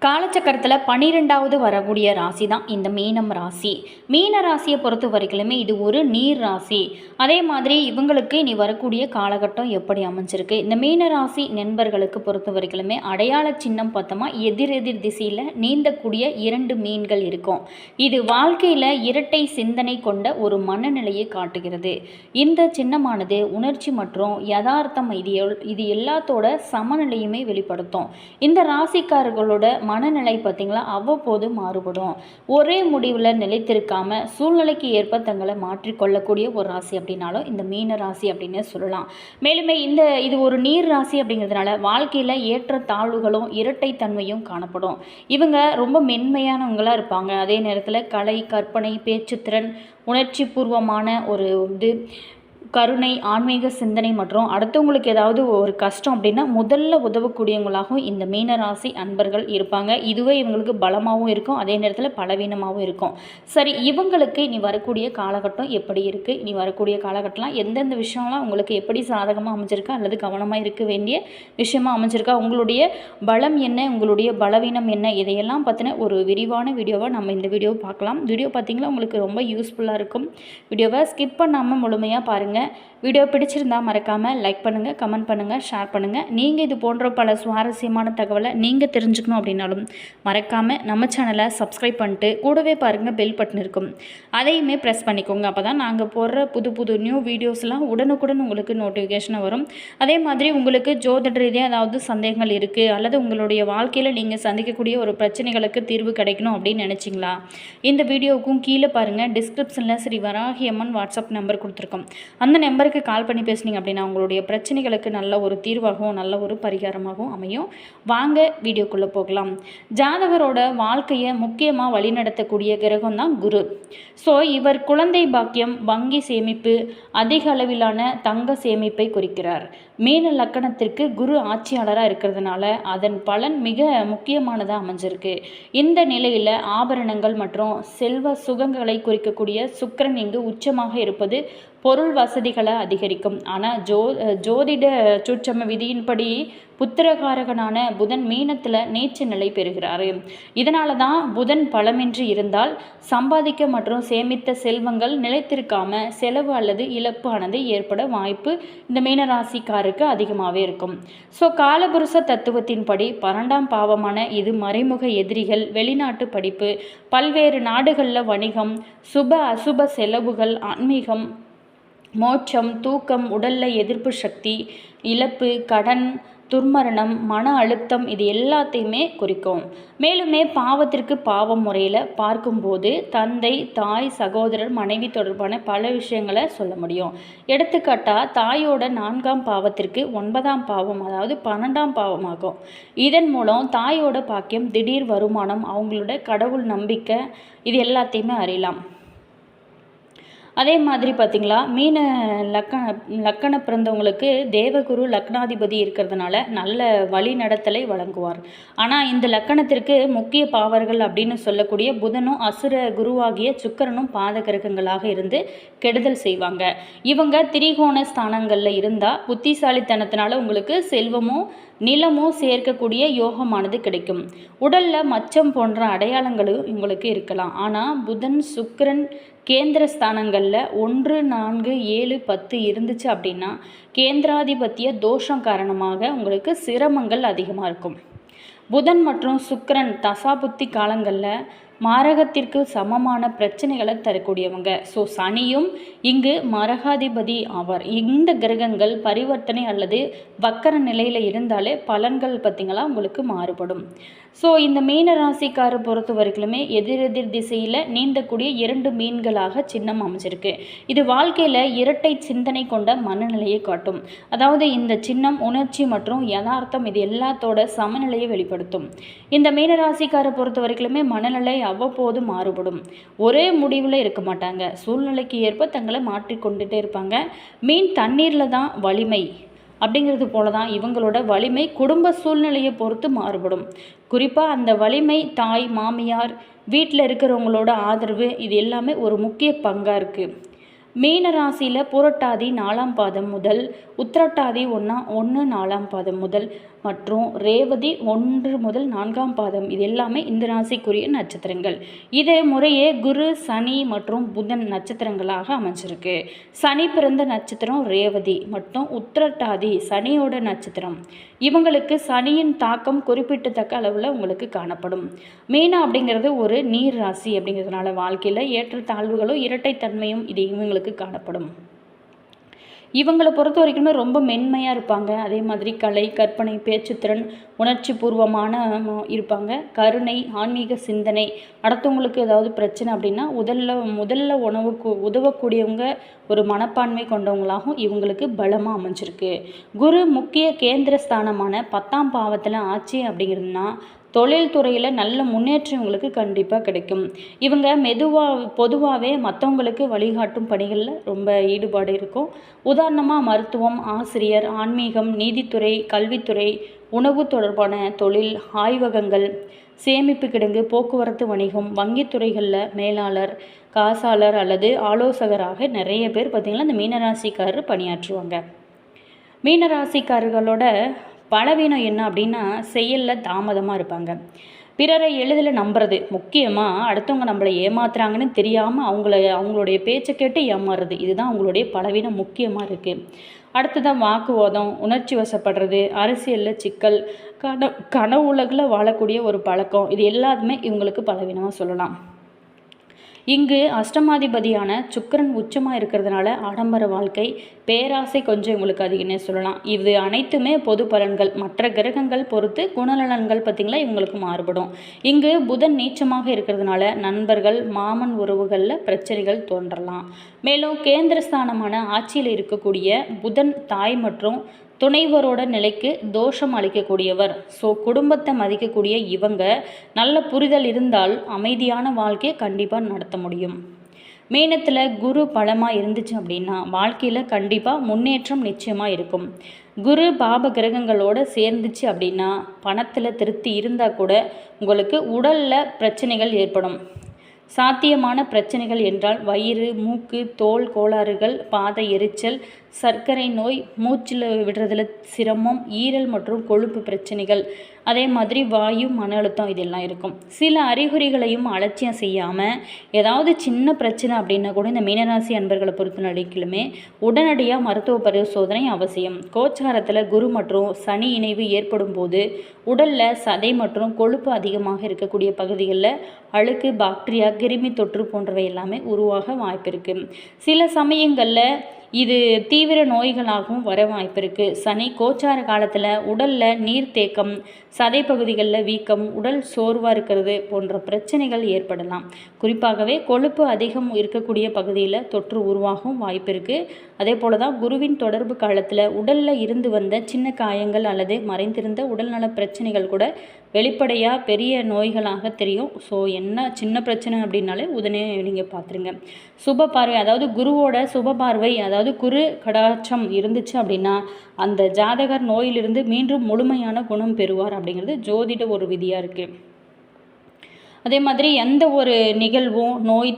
காலச்சக்கரத்தில் 12வது வரக்கூடிய ராசி தான் இந்த மீனம் ராசி. மீன ராசியை பொறுத்த வரைக்குமே இது ஒரு நீர் ராசி. அதே மாதிரி இவங்களுக்கு இனி வரக்கூடிய காலகட்டம் எப்படி அமைஞ்சிருக்கு, இந்த மீன ராசி நண்பர்களுக்கு பொறுத்த வரைக்குமே அடையாள சின்னம் பார்த்தோமா எதிரெதிர் திசையில் நீந்தக்கூடிய 2 மீன்கள் இருக்கும். இது வாழ்க்கையில் இரட்டை சிந்தனை கொண்ட ஒரு மனநிலையை காட்டுகிறது. இந்த சின்னமானது உணர்ச்சி மற்றும் யதார்த்தம் இது எல்லாத்தோட சமநிலையுமே வெளிப்படுத்தும். இந்த ராசிக்காரர்களோட மனநிலை பார்த்திங்களா அவ்வப்போது மாறுபடும். ஒரே முடிவில் நிலைத்திருக்காம சூழ்நிலைக்கு ஏற்ப தங்களை மாற்றிக்கொள்ளக்கூடிய ஒரு ராசி அப்படின்னாலும் இந்த மீன ராசி அப்படின்னு சொல்லலாம். மேலுமே இது ஒரு நீர் ராசி அப்படிங்கிறதுனால வாழ்க்கையில் ஏற்ற தாழ்வுகளும் இரட்டைத்தன்மையும் காணப்படும். இவங்க ரொம்ப மென்மையானவங்களாக இருப்பாங்க. அதே நேரத்தில் கலை, கற்பனை, பேச்சுத்திறன், உணர்ச்சி பூர்வமான ஒரு கருணை, ஆன்மீக சிந்தனை மற்றும் அடுத்தவங்களுக்கு ஏதாவது ஒரு கஷ்டம் அப்படின்னா முதல்ல உதவக்கூடியவங்களாகவும் இந்த மீனராசி அன்பர்கள் இருப்பாங்க. இதுவே இவங்களுக்கு பலமாகவும் இருக்கும், அதே நேரத்தில் பலவீனமாகவும் இருக்கும். சரி, இவங்களுக்கு இனி வரக்கூடிய காலகட்டம் எப்படி இருக்குது, இனி வரக்கூடிய காலகட்டம்லாம் எந்தெந்த விஷயம்லாம் உங்களுக்கு எப்படி சாதகமாக அமைஞ்சிருக்கா அல்லது கவனமாக இருக்க வேண்டிய விஷயமாக அமைஞ்சிருக்கா, உங்களுடைய பலம் என்ன, உங்களுடைய பலவீனம் என்ன, இதையெல்லாம் பற்றின ஒரு விரிவான வீடியோவை நம்ம இந்த வீடியோ பார்க்கலாம். வீடியோ பார்த்திங்கன்னா உங்களுக்கு ரொம்ப யூஸ்ஃபுல்லாக இருக்கும். வீடியோவை ஸ்கிப் பண்ணாமல் முழுமையாக பாருங்கள். வீடியோ பிடிச்சிருந்தால் மறக்காமல் லைக் பண்ணுங்கள், கமெண்ட் பண்ணுங்கள், ஷேர் பண்ணுங்கள். நீங்கள் இது போன்ற பல சுவாரஸ்யமான தகவலை நீங்கள் தெரிஞ்சுக்கணும் அப்படின்னாலும் மறக்காமல் நம்ம சேனலை சப்ஸ்கிரைப் பண்ணிட்டு கூடவே பாருங்கள் பெல் பட்டன் இருக்கும், அதையுமே ப்ரெஸ் பண்ணிக்கோங்க. அப்போ தான் நாங்கள் போடுற புது நியூ வீடியோஸ்லாம் உடனுக்குடன் உங்களுக்கு நோட்டிஃபிகேஷனாக வரும். அதே மாதிரி உங்களுக்கு ஜோதிட ரீதியாக ஏதாவது சந்தேகங்கள் இருக்குது அல்லது உங்களுடைய வாழ்க்கையில் நீங்கள் சந்திக்கக்கூடிய ஒரு பிரச்சனைகளுக்கு தீர்வு கிடைக்கணும் அப்படின்னு நினச்சிங்களா, இந்த வீடியோவுக்கும் கீழே பாருங்கள் டிஸ்கிரிப்ஷனில் ஸ்ரீ வராகி அம்மன் வாட்ஸ்அப் நம்பர் கொடுத்துருக்கோம். அந்த நம்பருக்கு கால் பண்ணி பேசுனீங்க அப்படின்னா உங்களுடைய பிரச்சனைகளுக்கு நல்ல ஒரு தீர்வாகவும் நல்ல ஒரு பரிகாரமாகவும் அமையும். வாங்க வீடியோக்குள்ளே போகலாம். ஜாதகரோட வாழ்க்கையை முக்கியமாக வழிநடத்தக்கூடிய கிரகம் தான் குரு. ஸோ இவர் குழந்தை பாக்கியம், வங்கி சேமிப்பு, அதிக அளவிலான தங்க சேமிப்பை குறிக்கிறார். மீன லக்கணத்திற்கு குரு ஆட்சியாளராக இருக்கிறதுனால அதன் பலன் மிக முக்கியமானதாக அமைஞ்சிருக்கு. இந்த நிலையில் ஆபரணங்கள் மற்றும் செல்வ சுகங்களை குறிக்கக்கூடிய சுக்கிரன் இங்கு உச்சமாக இருப்பது பொருள் வசதிகளை அதிகரிக்கும். ஆனால் ஜோதிட சூட்சம விதியின்படி புத்திரகாரகனான புதன் மீனத்தில் நீச்ச நிலை பெறுகிறார். இதனால தான் புதன் பலமின்றி இருந்தால் சம்பாதிக்க மற்றும் சேமித்த செல்வங்கள் நிலைத்திருக்காம செலவு அல்லது இழப்பு ஆனது ஏற்பட வாய்ப்பு இந்த மீனராசிக்காருக்கு அதிகமாகவே இருக்கும். ஸோ காலபுருஷ தத்துவத்தின்படி 12ஆம் பாவமான இது மறைமுக எதிரிகள், வெளிநாட்டு படிப்பு, பல்வேறு நாடுகளில் வணிகம், சுப அசுப செலவுகள், ஆன்மீகம், மோட்சம், தூக்கம், உடலில் எதிர்ப்பு சக்தி, இழப்பு, கடன், துர்மரணம், மன அழுத்தம், இது எல்லாத்தையுமே குறிக்கும். மேலுமே பாவத்திற்கு பாவம் முறையில் பார்க்கும்போது தந்தை, தாய், சகோதரர், மனைவி தொடர்பான பல விஷயங்களை சொல்ல முடியும். எடுத்துக்காட்டாக தாயோட 4ஆம் பாவத்திற்கு 9ஆம் பாவம், அதாவது 12ஆம் பாவமாகும். இதன் மூலம் தாயோட பாக்கியம், திடீர் வருமானம், அவங்களோட கடவுள் நம்பிக்கை, இது எல்லாத்தையுமே அறியலாம். அதே மாதிரி பார்த்திங்களா, மீன லக்கண பிறந்தவங்களுக்கு தேவகுரு லக்னாதிபதி இருக்கிறதுனால நல்ல வழி நடத்தலை வழங்குவார். ஆனால் இந்த லக்கணத்திற்கு முக்கிய பாவர்கள் அப்படின்னு சொல்லக்கூடிய புதனும் அசுர குருவாகிய சுக்கிரனும் பாதகிரகங்களாக இருந்து கெடுதல் செய்வாங்க. இவங்க திரிகோண ஸ்தானங்களில் இருந்தால் புத்திசாலித்தனத்தினால உங்களுக்கு செல்வமும் நிலமும் சேர்க்கக்கூடிய யோகமானது கிடைக்கும். உடலில் மச்சம் போன்ற அடையாளங்களும் உங்களுக்கு இருக்கலாம். ஆனால் புதன், சுக்கிரன் கேந்திர ஸ்தானங்களில் 1, 4, 7, 10 இருந்துச்சு அப்படின்னா கேந்திராதிபத்திய தோஷம் காரணமாக உங்களுக்கு சிரமங்கள் அதிகமாக இருக்கும். புதன் மற்றும் சுக்கிரன் தசாபுத்தி காலங்களில் மாரகத்திற்கு சமமான பிரச்சனைகளை தரக்கூடியவங்க. ஸோ சனியும் இங்கு மரகாதிபதி ஆவார். இந்த கிரகங்கள் பரிவர்த்தனை அல்லது வக்கர நிலையில் இருந்தாலே பலன்கள் பார்த்திங்களா உங்களுக்கு மாறுபடும். ஸோ இந்த மீன ராசிக்காரை பொறுத்த வரைக்குமே எதிரெதிர் திசையில் நீந்தக்கூடிய 2 மீன்களாக சின்னம் அமைச்சிருக்கு. இது வாழ்க்கையில் இரட்டை சிந்தனை கொண்ட மனநிலையை காட்டும். அதாவது இந்த சின்னம் உணர்ச்சி மற்றும் யதார்த்தம் இது எல்லாத்தோட சமநிலையை வெளிப்படுத்தும். இந்த மீன ராசிக்காரை பொறுத்த வரைக்குமே மனநிலை அவ்வப்போது மாறுபடும். ஒரே முடிவில் இருக்க மாட்டாங்க. சூழ்நிலைக்கு ஏற்ப தங்களை மாற்றிக்கொண்டுட்டே இருப்பாங்க. மீன் தண்ணீரில் தான் வலிமை அப்படிங்கிறது போல தான் இவங்களோட வலிமை குடும்ப சூழ்நிலையை பொறுத்து மாறுபடும். குறிப்பாக அந்த வலிமை தாய், மாமியார், வீட்டில் இருக்கிறவங்களோட ஆதரவு, இது எல்லாமே ஒரு முக்கிய பங்காக இருக்குது. மீன ராசியில் புரட்டாதி 4ஆம் பாதம் முதல் உத்திரட்டாதி 1 பாதம் முதல் மற்றும் ரேவதி 1 முதல் 4ஆம் பாதம் இது எல்லாமே இந்த ராசிக்குரிய நட்சத்திரங்கள். இது முறையே குரு, சனி மற்றும் புதன் நட்சத்திரங்களாக அமைஞ்சிருக்கு. சனி பிறந்த நட்சத்திரம் ரேவதி மற்றும் உத்திரட்டாதி சனியோட நட்சத்திரம். இவங்களுக்கு சனியின் தாக்கம் குறிப்பிட்டத்தக்க அளவில் உங்களுக்கு காணப்படும். மீனம் அப்படிங்கிறது ஒரு நீர் ராசி அப்படிங்கிறதுனால வாழ்க்கையில் ஏற்றத்தாழ்வுகளும் இரட்டைத்தன்மையும் இது இவங்களுக்கு காணப்படும். இவங்களை பொறுத்த வரைக்குமே ரொம்ப மென்மையாக இருப்பாங்க. அதே மாதிரி கலை, கற்பனை, பேச்சுத்திறன், உணர்ச்சி பூர்வமான இருப்பாங்க. கருணை, ஆன்மீக சிந்தனை, அடுத்தவங்களுக்கு ஏதாவது பிரச்சனை அப்படின்னா முதல்ல உதவக்கூடியவங்க, ஒரு மனப்பான்மை கொண்டவங்களாகவும் இவங்களுக்கு பலமாக அமைஞ்சிருக்கு. குரு முக்கிய கேந்திர ஸ்தானமான 10ஆம் பாவத்தில் ஆட்சி அப்படிங்கிறதுனா தொழில் துறையில் நல்ல முன்னேற்றம் இவங்களுக்கு கண்டிப்பாக கிடைக்கும். இவங்க பொதுவாகவே மற்றவங்களுக்கு வழிகாட்டும் பணிகளில் ரொம்ப ஈடுபாடு இருக்கும். உதாரணமாக மருத்துவம், ஆசிரியர், ஆன்மீகம், நீதித்துறை, கல்வித்துறை, உணவு தொடர்பான தொழில், ஆய்வகங்கள், சேமிப்பு கிடங்கு, போக்குவரத்து வணிகம், வங்கித்துறைகளில் மேலாளர், காசாளர் அல்லது ஆலோசகராக நிறைய பேர் பார்த்திங்கன்னா இந்த மீனராசிக்காரர் பணியாற்றுவாங்க. மீனராசிக்காரர்களோட பலவீனம் என்ன அப்படின்னா செயலில் தாமதமாக இருப்பாங்க. பிறரை எளிதில் நம்புறது, முக்கியமாக அடுத்தவங்க நம்மளை ஏமாத்துறாங்கன்னு தெரியாமல் அவங்களுடைய பேச்சை கேட்டு ஏமாறுறது, இதுதான் அவங்களுடைய பலவீனம் முக்கியமாக இருக்குது. அடுத்ததான் வாக்குவாதம், உணர்ச்சி வசப்படுறது, அரசியலில் சிக்கல், கனவு உலகில் வாழக்கூடிய ஒரு பழக்கம், இது எல்லாத்துமே இவங்களுக்கு பலவீனமாக சொல்லலாம். இங்கு அஷ்டமாதிபதியான சுக்கிரன் உச்சமாக இருக்கிறதுனால ஆடம்பர வாழ்க்கை, பேராசை கொஞ்சம் இவங்களுக்கு அதிகம்னே சொல்லலாம். இது அனைத்துமே பொது பலன்கள். மற்ற கிரகங்கள் பொறுத்து குணநலன்கள் பார்த்திங்களா இவங்களுக்கு மாறுபடும். இங்கு புதன் நீச்சமாக இருக்கிறதுனால நண்பர்கள், மாமன் உறவுகளில் பிரச்சனைகள் தோன்றலாம். மேலும் கேந்திரஸ்தானமான ஆட்சியில் இருக்கக்கூடிய புதன் தாய் மற்றும் துணைவரோட நிலைக்கு தோஷம் அளிக்கக்கூடியவர். ஸோ குடும்பத்தை மதிக்கக்கூடிய இவங்க நல்ல புரிதல் இருந்தால் அமைதியான வாழ்க்கையை கண்டிப்பாக நடத்த முடியும். மீனத்தில் குரு பலமாக இருந்துச்சு அப்படின்னா வாழ்க்கையில் கண்டிப்பாக முன்னேற்றம் நிச்சயமாக இருக்கும். குரு பாப கிரகங்களோடு சேர்ந்துச்சு அப்படின்னா பணத்தில் திருப்தி இருந்தால் கூட உங்களுக்கு உடலில் பிரச்சனைகள் ஏற்படும். சாத்தியமான பிரச்சனைகள் என்றால் வயிறு, மூக்கு, தோல் கோளாறுகள், பாத எரிச்சல், சர்க்கரை நோய், மூச்சில் விடுறதுல சிரமம், ஈரல் மற்றும் கொழுப்பு பிரச்சனைகள், அதே மாதிரி வாயு, மன அழுத்தம் இதெல்லாம் இருக்கும். சில அறிகுறிகளையும் அலட்சியம் செய்யாமல் ஏதாவது சின்ன பிரச்சனை அப்படின்னா கூட இந்த மீனராசி அன்பர்களை பொறுத்த வரைக்குமே உடனடியாக மருத்துவ பரிசோதனை அவசியம். கோச்சாரத்தில் குரு மற்றும் சனி இணைவு ஏற்படும் போது உடலில் சதை மற்றும் கொழுப்பு அதிகமாக இருக்கக்கூடிய பகுதிகளில் அழுக்கு, பாக்டீரியா, கிருமி தொற்று போன்றவை எல்லாமே உருவாக வாய்ப்பு இருக்குது. சில சமயங்களில் இது தீவிர நோய்களாகவும் வர வாய்ப்பு இருக்குது. சனி கோச்சார காலத்தில் உடலில் நீர்த்தேக்கம், சதை பகுதிகளில் வீக்கம், உடல் சோர்வாக இருக்கிறது போன்ற பிரச்சனைகள் ஏற்படலாம். குறிப்பாகவே கொழுப்பு அதிகம் இருக்கக்கூடிய பகுதியில் தொற்று உருவாகவும் வாய்ப்பு இருக்குது. அதே போல தான் குருவின் தொடர்பு காலத்தில் உடலில் இருந்து வந்த சின்ன காயங்கள் அல்லது மறைந்திருந்த உடல்நல பிரச்சனைகள் கூட வெளிப்படையாக பெரிய நோய்களாக தெரியும். ஸோ என்ன சின்ன பிரச்சனை அப்படின்னாலே உடனே நீங்கள் பார்த்துருங்க. சுப பார்வை, அதாவது குருவோட சுப பார்வை, அதாவது குரு கடாட்சம் இருந்துச்சு அப்படின்னா அந்த ஜாதகர் நோயிலிருந்து மீண்டும் முழுமையான குணம் பெறுவார் அப்படிங்கிறது ஜோதிட ஒரு விதியாக இருக்குது. அதே மாதிரி எந்த ஒரு நிகழ்வும் நோய்,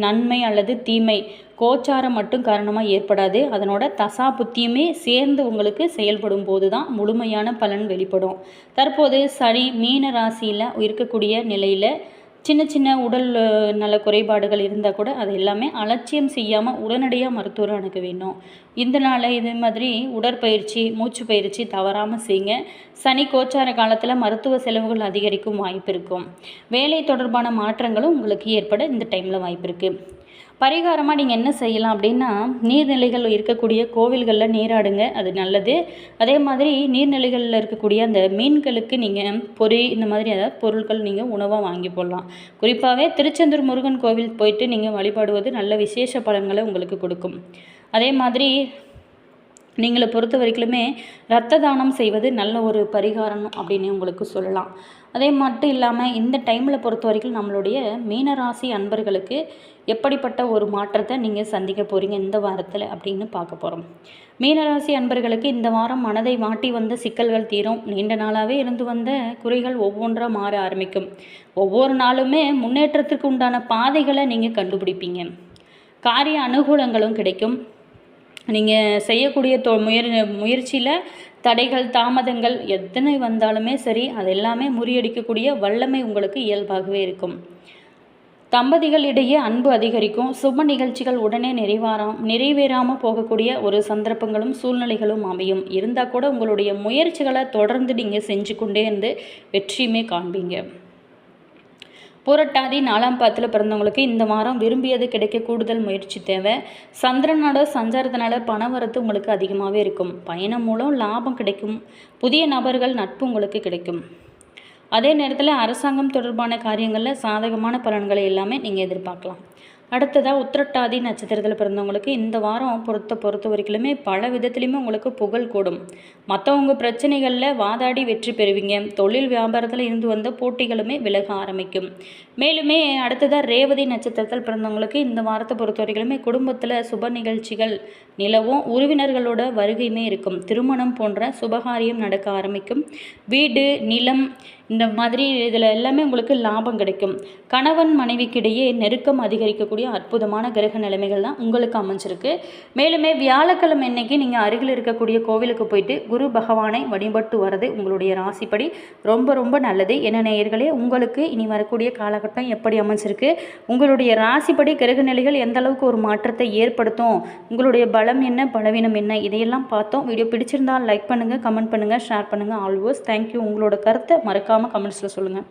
நன்மை அல்லது தீமை கோச்சாரம் மட்டும் காரணமாக ஏற்படாது. அதனோட தசா புத்தியுமே சேர்ந்து உங்களுக்கு செயல்படும் போது தான் முழுமையான பலன் வெளிப்படும். தற்போது சனி மீன ராசியில் இருக்கக்கூடிய நிலையில் சின்ன சின்ன உடல் நல குறைபாடுகள் இருந்தால் கூட அது எல்லாமே அலட்சியம் செய்யாமல் உடனடியாக மருத்துவரை அணுக வேண்டும். இந்த நாளில் இது மாதிரி உடற்பயிற்சி, மூச்சு பயிற்சி தவறாமல் செய்யுங்க. சனி கோச்சார காலத்தில் மருத்துவ செலவுகள் அதிகரிக்கும் வாய்ப்பு இருக்கும். வேலை தொடர்பான மாற்றங்களும் உங்களுக்கு ஏற்பட இந்த டைமில் வாய்ப்பு இருக்குது. பரிகாரமாக நீங்கள் என்ன செய்யலாம் அப்படின்னா நீர்நிலைகள் இருக்கக்கூடிய கோவில்களில் நீராடுங்க, அது நல்லது. அதே மாதிரி நீர்நிலைகளில் இருக்கக்கூடிய அந்த மீன்களுக்கு நீங்கள் பொறி இந்த மாதிரி ஏதாவது பொருட்கள் நீங்கள் உணவாக வாங்கி போடலாம். குறிப்பாகவே திருச்செந்தூர் முருகன் கோவில் போயிட்டு நீங்கள் வழிபாடுவது நல்ல விசேஷ பலன்களை உங்களுக்கு கொடுக்கும். அதே மாதிரி நீங்களை பொறுத்த வரைக்குமே இரத்த தானம் செய்வது நல்ல ஒரு பரிகாரம் அப்படின்னு உங்களுக்கு சொல்லலாம். அதே மட்டும் இல்லாமல் இந்த டைமில் பொறுத்த வரைக்கும் நம்மளுடைய மீனராசி அன்பர்களுக்கு எப்படிப்பட்ட ஒரு மாற்றத்தை நீங்கள் சந்திக்க போகிறீங்க இந்த வாரத்தில் அப்படின்னு பார்க்க போகிறோம். மீனராசி அன்பர்களுக்கு இந்த வாரம் மனதை வாட்டி வந்த சிக்கல்கள் தீரும். நீண்ட நாளாகவே இருந்து வந்த குறைகள் ஒவ்வொன்றாக மாற ஆரம்பிக்கும். ஒவ்வொரு நாளுமே முன்னேற்றத்திற்கு உண்டான பாதைகளை நீங்கள் கண்டுபிடிப்பீங்க. காரிய அனுகூலங்களும் கிடைக்கும். நீங்கள் செய்யக்கூடிய முயற்சியில் தடைகள் தாமதங்கள் எத்தனை வந்தாலுமே சரி அது எல்லாமே முறியடிக்கக்கூடிய வல்லமை உங்களுக்கு இயல்பாகவே இருக்கும். தம்பதிகளிடையே அன்பு அதிகரிக்கும். சுப நிகழ்ச்சிகள் உடனே நிறைவேறாமல் போகக்கூடிய ஒரு சந்தர்ப்பங்களும் சூழ்நிலைகளும் அமையும். இருந்தால் கூட உங்களுடைய முயற்சிகளை தொடர்ந்து நீங்கள் செஞ்சு கொண்டே இருந்து வெற்றியுமே காண்பீங்க. புரட்டாதி 4ஆம் பாதத்தில் பிறந்தவங்களுக்கு இந்த வாரம் விரும்பியது கிடைக்க கூடுதல் முயற்சி தேவை. சந்திரனோட சஞ்சாரத்தினால பணவரத்து உங்களுக்கு அதிகமாகவே இருக்கும். பயணம் மூலம் லாபம் கிடைக்கும். புதிய நபர்கள் நட்பு உங்களுக்கு கிடைக்கும். அதே நேரத்தில் அரசாங்கம் தொடர்பான காரியங்களில் சாதகமான பலன்களை எல்லாமே நீங்கள் எதிர்பார்க்கலாம். அடுத்ததாக உத்திரட்டாதி நட்சத்திரத்தில் பிறந்தவங்களுக்கு இந்த வாரம் பொறுத்த வரைக்குமே பல விதத்துலையுமே உங்களுக்கு புகழ் கூடும். மற்றவங்க பிரச்சனைகளில் வாதாடி வெற்றி பெறுவீங்க. தொழில் வியாபாரத்தில் இருந்து வந்த போட்டிகளுமே விலக ஆரம்பிக்கும். மேலுமே அடுத்ததாக ரேவதி நட்சத்திரத்தில் பிறந்தவங்களுக்கு இந்த வாரத்தை பொறுத்த வரைக்குமே குடும்பத்தில் சுப நிகழ்ச்சிகள் நிலவும். உறவினர்களோட வருகையுமே இருக்கும். திருமணம் போன்ற சுபகாரியம் நடக்க ஆரம்பிக்கும். வீடு நிலம் இந்த மாதிரி இதில் எல்லாமே உங்களுக்கு லாபம் கிடைக்கும். கணவன் மனைவிக்கிடையே நெருக்கம் அதிகரிக்கக்கூடிய அற்புதமான கிரக நிலைமைகள் தான் உங்களுக்கு அமைஞ்சிருக்கு. மேலுமே வியாழக்கிழமை அன்னைக்கு நீங்கள் அருகில் இருக்கக்கூடிய கோவிலுக்கு போயிட்டு குரு பகவானை வழிபட்டு வர்றது உங்களுடைய ராசிப்படி ரொம்ப ரொம்ப நல்லது. என்ன நேயர்களே, உங்களுக்கு இனி வரக்கூடிய காலகட்டம் எப்படி அமைஞ்சிருக்கு, உங்களுடைய ராசிப்படி கிரக நிலைகள் எந்த அளவுக்கு ஒரு மாற்றத்தை ஏற்படுத்தும், உங்களுடைய பலம் என்ன பலவீனம் என்ன, இதையெல்லாம் பார்த்தோம். வீடியோ பிடிச்சிருந்தால் லைக் பண்ணுங்கள், கமெண்ட் பண்ணுங்கள், ஷேர் பண்ணுங்கள். Always thank you. உங்களோட கருத்தை மறக்காமல் கமெண்ட்ஸில் சொல்லுங்கள்.